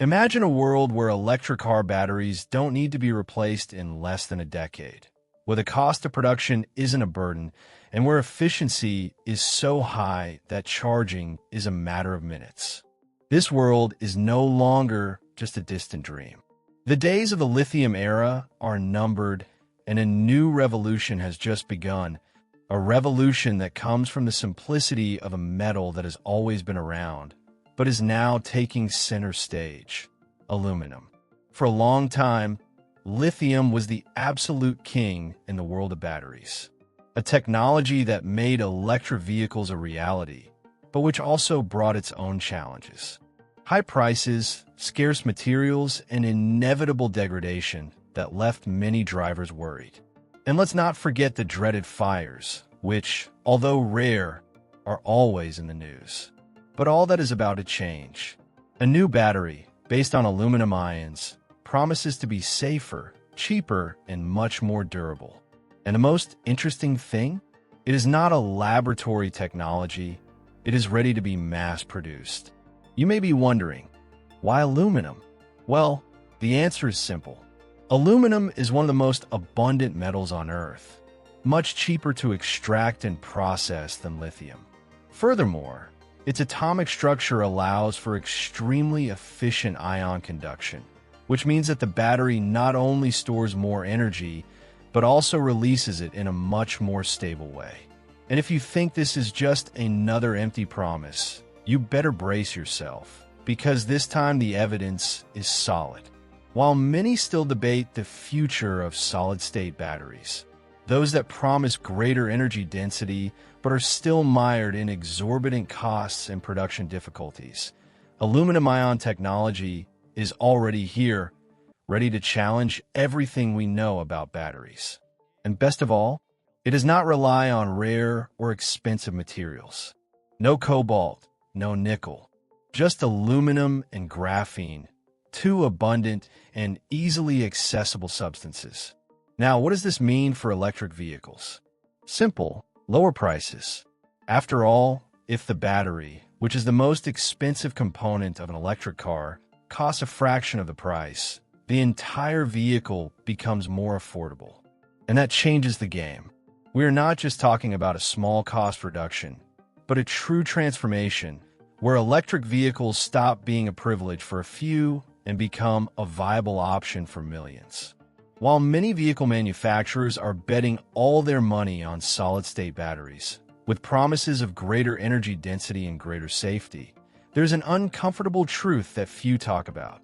Imagine a world where electric car batteries don't need to be replaced in less than a decade, where the cost of production isn't a burden, and where efficiency is so high that charging is a matter of minutes. This world is no longer just a distant dream. The days of the lithium era are numbered, and a new revolution has just begun, a revolution that comes from the simplicity of a metal that has always been around, but is now taking center stage: aluminum. For a long time, lithium was the absolute king in the world of batteries, a technology that made electric vehicles a reality, but which also brought its own challenges. High prices, scarce materials, and inevitable degradation that left many drivers worried. And let's not forget the dreaded fires, which, although rare, are always in the news. But all that is about to change. A new battery, based on aluminum ions, promises to be safer, cheaper, and much more durable. And the most interesting thing? It is not a laboratory technology. It is ready to be mass-produced. You may be wondering, why aluminum? Well, the answer is simple. Aluminum is one of the most abundant metals on Earth, much cheaper to extract and process than lithium. Furthermore, its atomic structure allows for extremely efficient ion conduction, which means that the battery not only stores more energy, but also releases it in a much more stable way. And if you think this is just another empty promise, you better brace yourself, because this time the evidence is solid. While many still debate the future of solid-state batteries, those that promise greater energy density but are still mired in exorbitant costs and production difficulties, aluminum-ion technology is already here, ready to challenge everything we know about batteries. And best of all, it does not rely on rare or expensive materials. No cobalt, no nickel, just aluminum and graphene, two abundant and easily accessible substances. Now, what does this mean for electric vehicles? Simple: lower prices. After all, if the battery, which is the most expensive component of an electric car, costs a fraction of the price, the entire vehicle becomes more affordable. And that changes the game. We are not just talking about a small cost reduction, but a true transformation where electric vehicles stop being a privilege for a few and become a viable option for millions. While many vehicle manufacturers are betting all their money on solid-state batteries, with promises of greater energy density and greater safety, there's an uncomfortable truth that few talk about.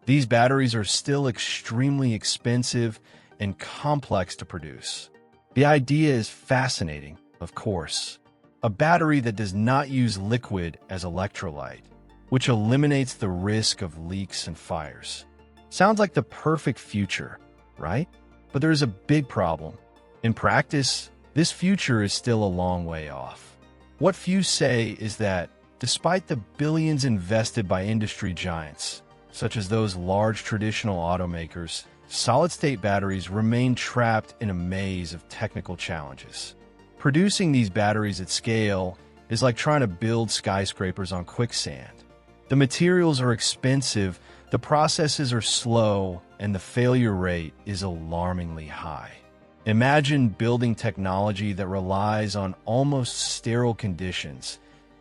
These batteries are still extremely expensive and complex to produce. The idea is fascinating, of course. A battery that does not use liquid as electrolyte, which eliminates the risk of leaks and fires. Sounds like the perfect future, right? But there is a big problem. In practice, this future is still a long way off. What few say is that, despite the billions invested by industry giants, such as those large traditional automakers, solid-state batteries remain trapped in a maze of technical challenges. Producing these batteries at scale is like trying to build skyscrapers on quicksand. The materials are expensive, the processes are slow, and the failure rate is alarmingly high. Imagine building technology that relies on almost sterile conditions,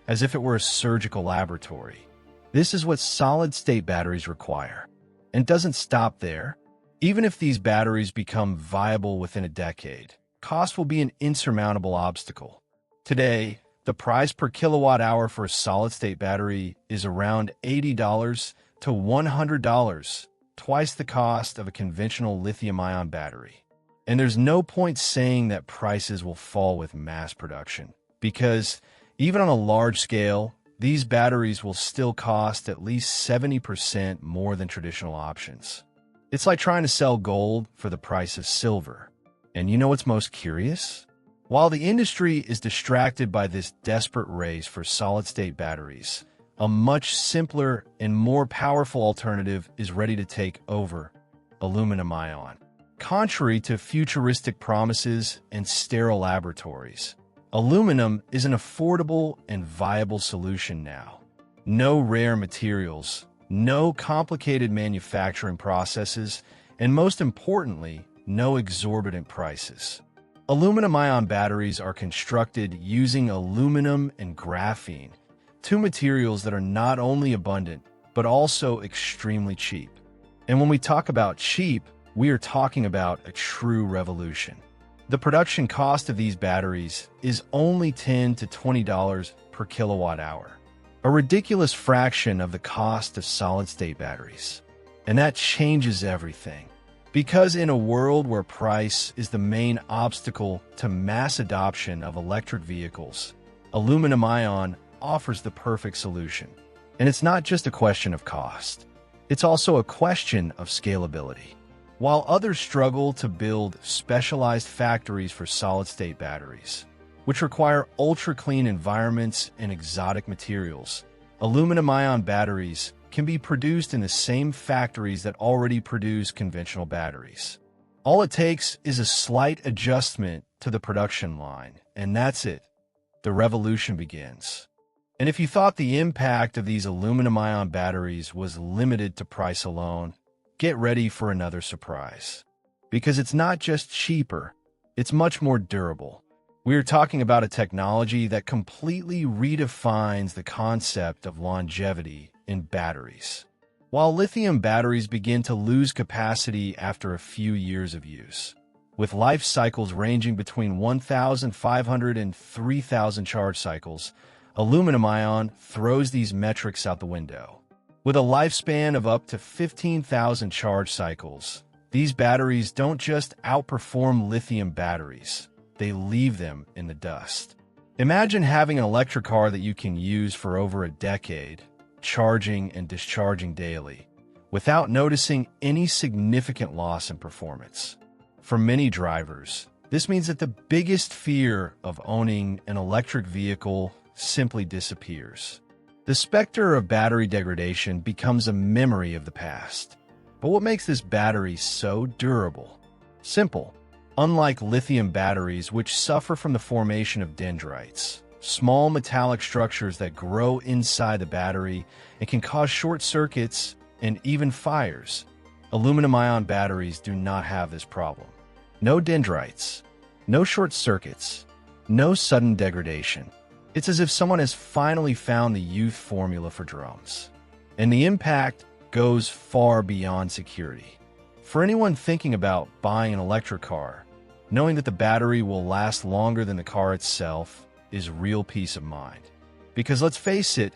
as if it were a surgical laboratory. This is what solid-state batteries require. And it doesn't stop there. Even if these batteries become viable within a decade, cost will be an insurmountable obstacle. Today, the price per kilowatt hour for a solid-state battery is around $80 to $100, twice the cost of a conventional lithium-ion battery. And there's no point saying that prices will fall with mass production, because even on a large scale, these batteries will still cost at least 70% more than traditional options. It's like trying to sell gold for the price of silver. And you know what's most curious? While the industry is distracted by this desperate race for solid-state batteries, a much simpler and more powerful alternative is ready to take over: aluminum-ion. Contrary to futuristic promises and sterile laboratories, aluminum is an affordable and viable solution now. No rare materials, no complicated manufacturing processes, and most importantly, no exorbitant prices. Aluminum-ion batteries are constructed using aluminum and graphene, two materials that are not only abundant, but also extremely cheap. And when we talk about cheap, we are talking about a true revolution. The production cost of these batteries is only $10 to $20 per kilowatt hour, a ridiculous fraction of the cost of solid-state batteries. And that changes everything. Because in a world where price is the main obstacle to mass adoption of electric vehicles, aluminum-ion offers the perfect solution. And it's not just a question of cost. It's also a question of scalability. While others struggle to build specialized factories for solid-state batteries, which require ultra-clean environments and exotic materials, aluminum-ion batteries can be produced in the same factories that already produce conventional batteries. All it takes is a slight adjustment to the production line, and that's it. The revolution begins. And if you thought the impact of these aluminum-ion batteries was limited to price alone, get ready for another surprise. Because it's not just cheaper, it's much more durable. We are talking about a technology that completely redefines the concept of longevity in batteries. While lithium batteries begin to lose capacity after a few years of use, with life cycles ranging between 1,500 and 3,000 charge cycles, aluminum-ion throws these metrics out the window. With a lifespan of up to 15,000 charge cycles, these batteries don't just outperform lithium batteries, they leave them in the dust. Imagine having an electric car that you can use for over a decade, charging and discharging daily, without noticing any significant loss in performance. For many drivers, this means that the biggest fear of owning an electric vehicle simply disappears. The specter of battery degradation becomes a memory of the past. But what makes this battery so durable? Simple. Unlike lithium batteries, which suffer from the formation of dendrites, small metallic structures that grow inside the battery and can cause short circuits and even fires, aluminum-ion batteries do not have this problem. No dendrites, no short circuits, no sudden degradation. It's as if someone has finally found the youth formula for drones. And the impact goes far beyond security. For anyone thinking about buying an electric car, knowing that the battery will last longer than the car itself is real peace of mind. Because let's face it,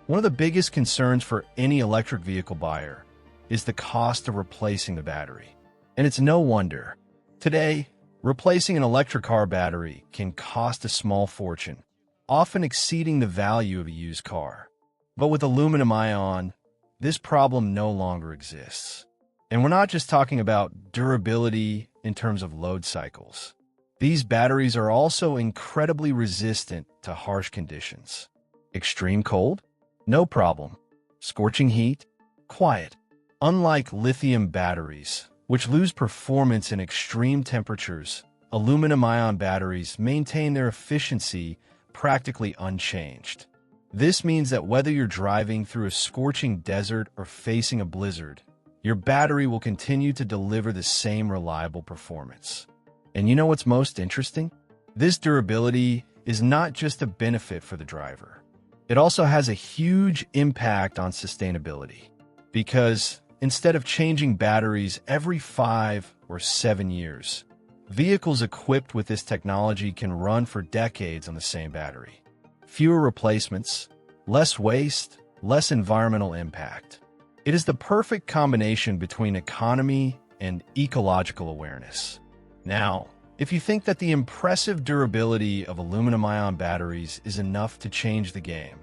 one of the biggest concerns for any electric vehicle buyer is the cost of replacing the battery. And it's no wonder. Today, replacing an electric car battery can cost a small fortune, often exceeding the value of a used car. But with aluminum-ion, this problem no longer exists. And we're not just talking about durability in terms of load cycles. These batteries are also incredibly resistant to harsh conditions. Extreme cold? No problem. Scorching heat? Quiet. Unlike lithium batteries, which lose performance in extreme temperatures, aluminum-ion batteries maintain their efficiency practically unchanged. This means that whether you're driving through a scorching desert or facing a blizzard, your battery will continue to deliver the same reliable performance. And you know what's most interesting? This durability is not just a benefit for the driver. It also has a huge impact on sustainability. Because instead of changing batteries every 5 or 7 years, vehicles equipped with this technology can run for decades on the same battery. Fewer replacements, less waste, less environmental impact. It is the perfect combination between economy and ecological awareness. Now, if you think that the impressive durability of aluminum-ion batteries is enough to change the game,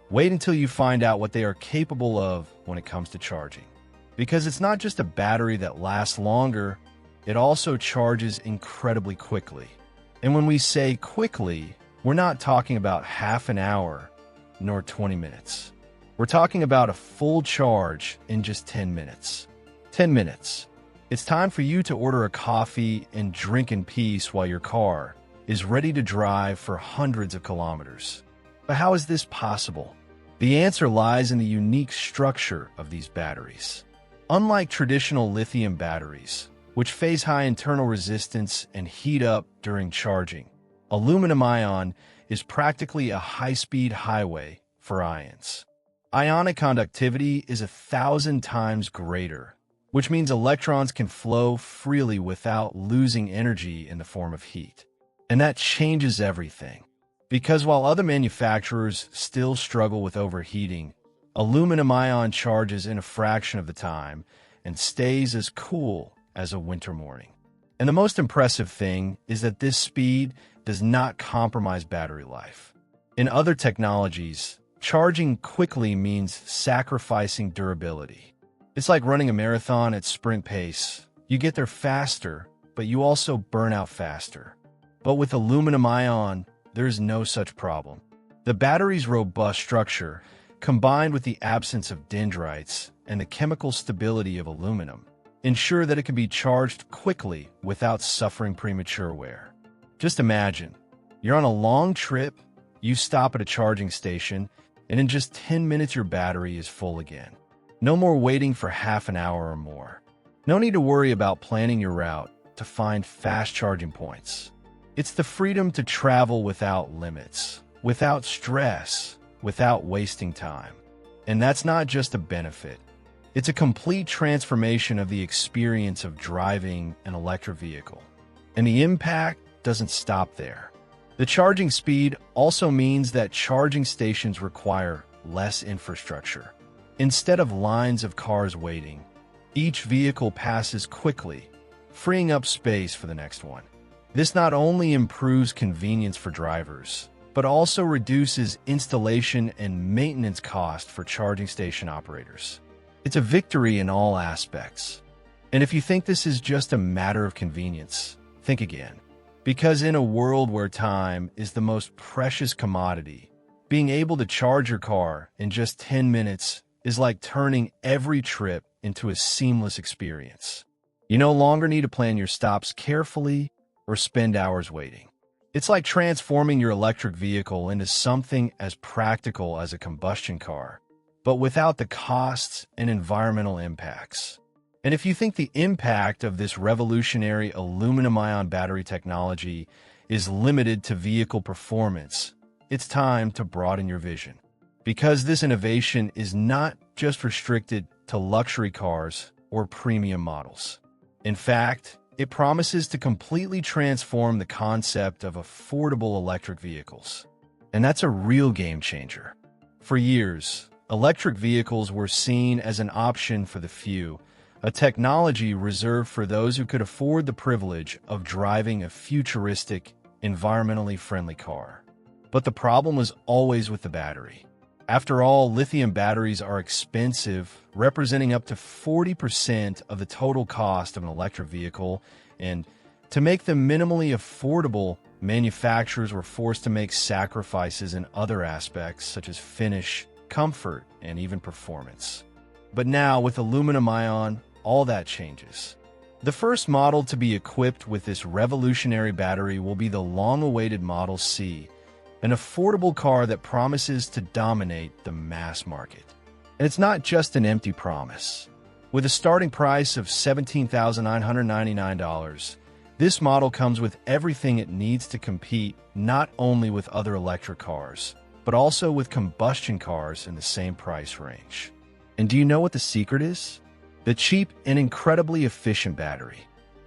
wait until you find out what they are capable of when it comes to charging. Because it's not just a battery that lasts longer, it also charges incredibly quickly. And when we say quickly, we're not talking about half an hour nor 20 minutes. We're talking about a full charge in just 10 minutes. 10 minutes. It's time for you to order a coffee and drink in peace while your car is ready to drive for hundreds of kilometers. But how is this possible? The answer lies in the unique structure of these batteries. Unlike traditional lithium batteries, which face high internal resistance and heat up during charging, aluminum-ion is practically a high-speed highway for ions. Ionic conductivity is 1,000 times greater, which means electrons can flow freely without losing energy in the form of heat. And that changes everything. Because while other manufacturers still struggle with overheating, aluminum-ion charges in a fraction of the time and stays as cool as a winter morning. And the most impressive thing is that this speed does not compromise battery life. In other technologies, charging quickly means sacrificing durability. It's like running a marathon at sprint pace. You get there faster, but you also burn out faster. But with aluminum-ion, there is no such problem. The battery's robust structure, combined with the absence of dendrites and the chemical stability of aluminum, ensure that it can be charged quickly without suffering premature wear. Just imagine, you're on a long trip, you stop at a charging station, and in just 10 minutes your battery is full again. No more waiting for half an hour or more. No need to worry about planning your route to find fast charging points. It's the freedom to travel without limits, without stress, without wasting time. And that's not just a benefit. It's a complete transformation of the experience of driving an electric vehicle. And the impact doesn't stop there. The charging speed also means that charging stations require less infrastructure. Instead of lines of cars waiting, each vehicle passes quickly, freeing up space for the next one. This not only improves convenience for drivers, but also reduces installation and maintenance costs for charging station operators. It's a victory in all aspects. And if you think this is just a matter of convenience, think again. Because in a world where time is the most precious commodity, being able to charge your car in just 10 minutes is like turning every trip into a seamless experience. You no longer need to plan your stops carefully or spend hours waiting. It's like transforming your electric vehicle into something as practical as a combustion car, but without the costs and environmental impacts. And if you think the impact of this revolutionary aluminum-ion battery technology is limited to vehicle performance, it's time to broaden your vision. Because this innovation is not just restricted to luxury cars or premium models. In fact, it promises to completely transform the concept of affordable electric vehicles. And that's a real game changer. For years, electric vehicles were seen as an option for the few, a technology reserved for those who could afford the privilege of driving a futuristic, environmentally friendly car. But the problem was always with the battery. After all, lithium batteries are expensive, representing up to 40% of the total cost of an electric vehicle, and to make them minimally affordable, manufacturers were forced to make sacrifices in other aspects such as finish, comfort, and even performance. But now, with aluminum-ion, all that changes. The first model to be equipped with this revolutionary battery will be the long-awaited Model C, an affordable car that promises to dominate the mass market. And it's not just an empty promise. With a starting price of $17,999, this model comes with everything it needs to compete not only with other electric cars, but also with combustion cars in the same price range. And do you know what the secret is? The cheap and incredibly efficient battery.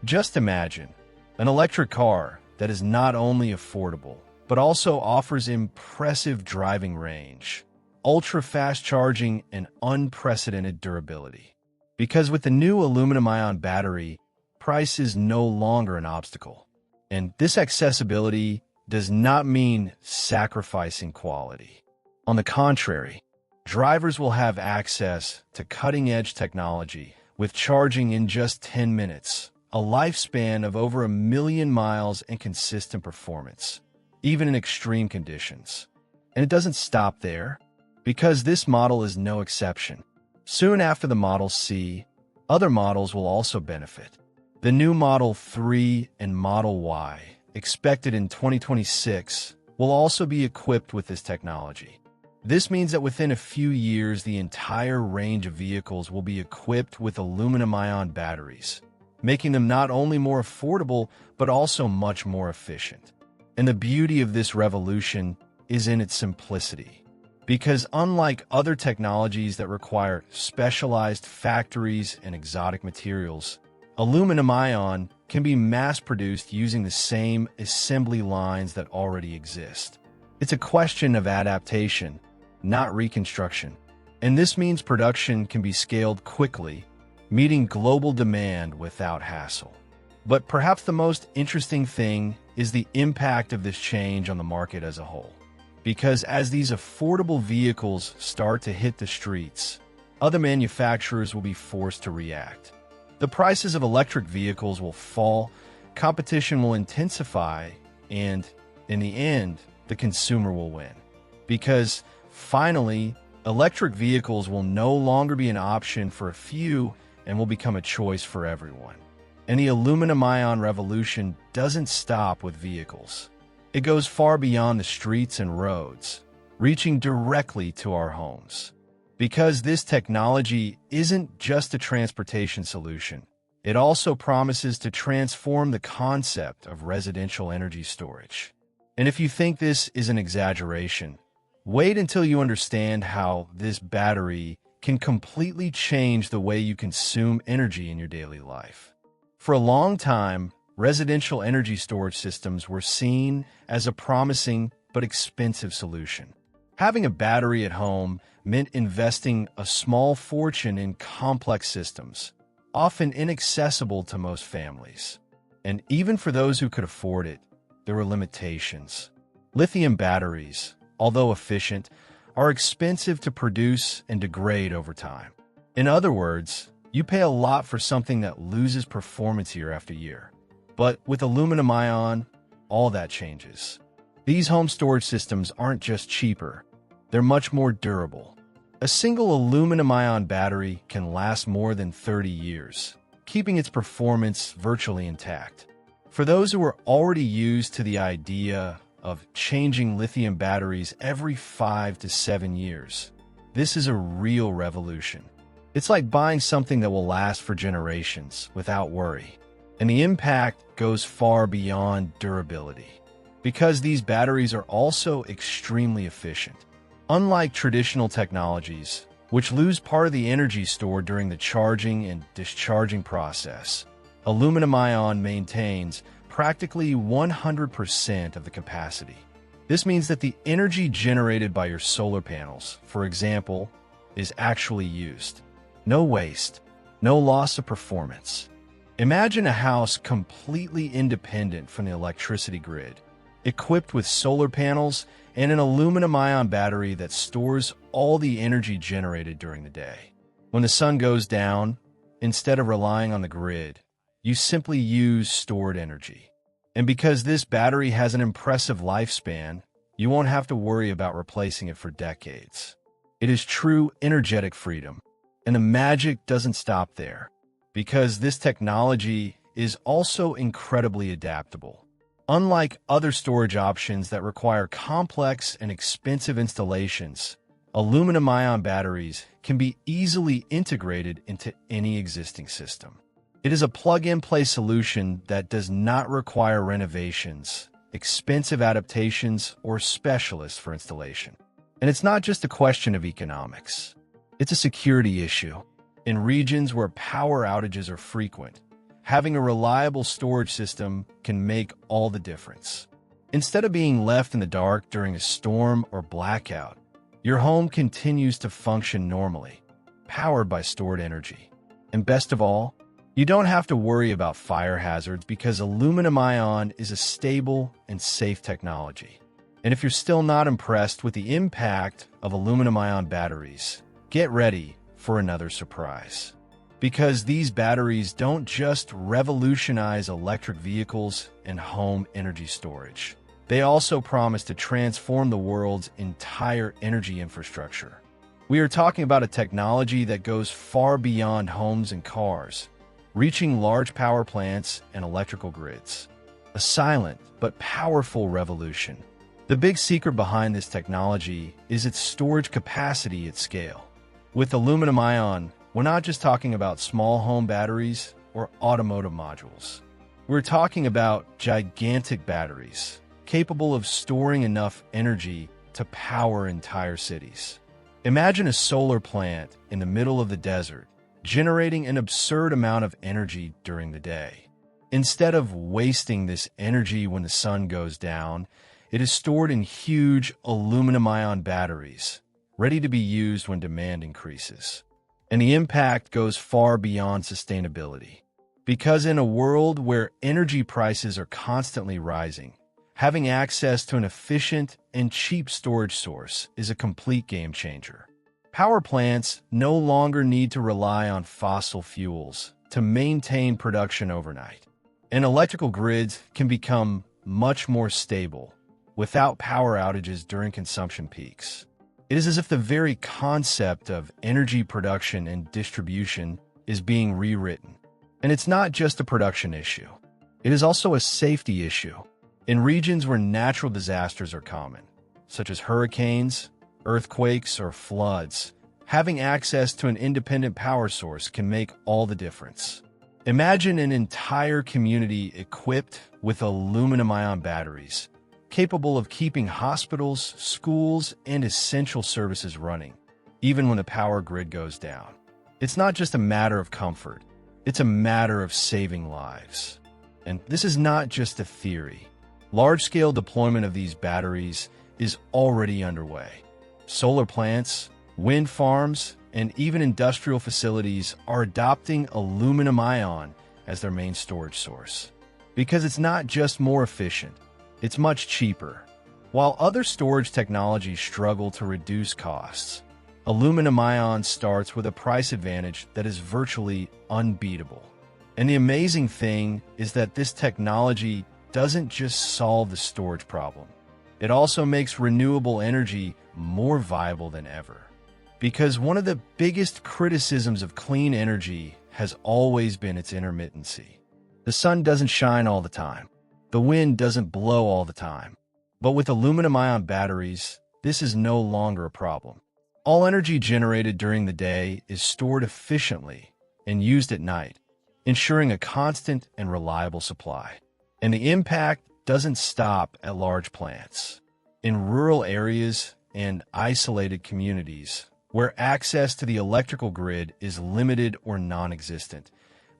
Just imagine an electric car that is not only affordable, but also offers impressive driving range, ultra-fast charging, and unprecedented durability. Because with the new aluminum-ion battery, price is no longer an obstacle. And this accessibility does not mean sacrificing quality. On the contrary, drivers will have access to cutting-edge technology with charging in just 10 minutes, a lifespan of over 1 million miles, and consistent performance, even in extreme conditions. And it doesn't stop there, because this model is no exception. Soon after the Model C, other models will also benefit. The new Model 3 and Model Y, expected in 2026, will also be equipped with this technology. This means that within a few years, the entire range of vehicles will be equipped with aluminum-ion batteries, making them not only more affordable, but also much more efficient. And the beauty of this revolution is in its simplicity. Because unlike other technologies that require specialized factories and exotic materials, aluminum-ion can be mass-produced using the same assembly lines that already exist. It's a question of adaptation, not reconstruction. And this means production can be scaled quickly, meeting global demand without hassle. But perhaps the most interesting thing is the impact of this change on the market as a whole. Because as these affordable vehicles start to hit the streets, other manufacturers will be forced to react. The prices of electric vehicles will fall, competition will intensify, and in the end, the consumer will win. Because finally, electric vehicles will no longer be an option for a few and will become a choice for everyone. And the aluminum-ion revolution doesn't stop with vehicles. It goes far beyond the streets and roads, reaching directly to our homes. Because this technology isn't just a transportation solution, it also promises to transform the concept of residential energy storage. And if you think this is an exaggeration, wait until you understand how this battery can completely change the way you consume energy in your daily life. For a long time, residential energy storage systems were seen as a promising but expensive solution. Having a battery at home meant investing a small fortune in complex systems, often inaccessible to most families. And even for those who could afford it, there were limitations. Lithium batteries, although efficient, are expensive to produce and degrade over time. In other words, you pay a lot for something that loses performance year after year. But with aluminum-ion, all that changes. These home storage systems aren't just cheaper, they're much more durable. A single aluminum-ion battery can last more than 30 years, keeping its performance virtually intact. For those who are already used to the idea of changing lithium batteries every 5 to 7 years, this is a real revolution. It's like buying something that will last for generations without worry. And the impact goes far beyond durability. Because these batteries are also extremely efficient. Unlike traditional technologies, which lose part of the energy stored during the charging and discharging process, aluminum-ion maintains practically 100% of the capacity. This means that the energy generated by your solar panels, for example, is actually used. No waste, no loss of performance. Imagine a house completely independent from the electricity grid, equipped with solar panels and an aluminum-ion battery that stores all the energy generated during the day. When the sun goes down, instead of relying on the grid, you simply use stored energy. And because this battery has an impressive lifespan, you won't have to worry about replacing it for decades. It is true energetic freedom. And the magic doesn't stop there, because this technology is also incredibly adaptable. Unlike other storage options that require complex and expensive installations, aluminum-ion batteries can be easily integrated into any existing system. It is a plug-and-play solution that does not require renovations, expensive adaptations, or specialists for installation. And it's not just a question of economics. It's a security issue. In regions where power outages are frequent, having a reliable storage system can make all the difference. Instead of being left in the dark during a storm or blackout, your home continues to function normally, powered by stored energy. And best of all, you don't have to worry about fire hazards because aluminum-ion is a stable and safe technology. And if you're still not impressed with the impact of aluminum-ion batteries, get ready for another surprise. Because these batteries don't just revolutionize electric vehicles and home energy storage. They also promise to transform the world's entire energy infrastructure. We are talking about a technology that goes far beyond homes and cars, reaching large power plants and electrical grids. A silent but powerful revolution. The big secret behind this technology is its storage capacity at scale. With aluminum ion, we're not just talking about small home batteries or automotive modules. We're talking about gigantic batteries, capable of storing enough energy to power entire cities. Imagine a solar plant in the middle of the desert, generating an absurd amount of energy during the day. Instead of wasting this energy when the sun goes down, it is stored in huge aluminum-ion batteries, ready to be used when demand increases. And the impact goes far beyond sustainability. Because in a world where energy prices are constantly rising, having access to an efficient and cheap storage source is a complete game changer. Power plants no longer need to rely on fossil fuels to maintain production overnight, and electrical grids can become much more stable without power outages during consumption peaks. It is as if the very concept of energy production and distribution is being rewritten. And it's not just a production issue. It is also a safety issue. In regions where natural disasters are common, such as hurricanes, earthquakes, or floods, having access to an independent power source can make all the difference. Imagine an entire community equipped with aluminum-ion batteries, capable of keeping hospitals, schools, and essential services running, even when the power grid goes down. It's not just a matter of comfort, it's a matter of saving lives. And this is not just a theory. Large-scale deployment of these batteries is already underway. Solar plants, wind farms, and even industrial facilities are adopting aluminum ion as their main storage source. Because it's not just more efficient, it's much cheaper. While other storage technologies struggle to reduce costs, aluminum ion starts with a price advantage that is virtually unbeatable. And the amazing thing is that this technology doesn't just solve the storage problem. It also makes renewable energy more viable than ever. Because one of the biggest criticisms of clean energy has always been its intermittency. The sun doesn't shine all the time. The wind doesn't blow all the time. But with aluminum-ion batteries, this is no longer a problem. All energy generated during the day is stored efficiently and used at night, ensuring a constant and reliable supply. And the impact doesn't stop at large plants. In rural areas and isolated communities, where access to the electrical grid is limited or non-existent,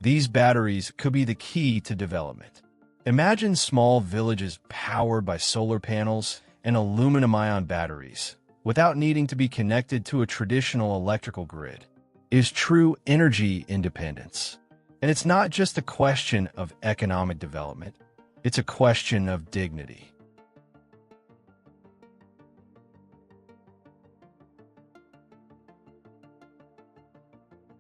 these batteries could be the key to development. Imagine small villages powered by solar panels and aluminum-ion batteries, without needing to be connected to a traditional electrical grid. It is true energy independence. And it's not just a question of economic development, it's a question of dignity.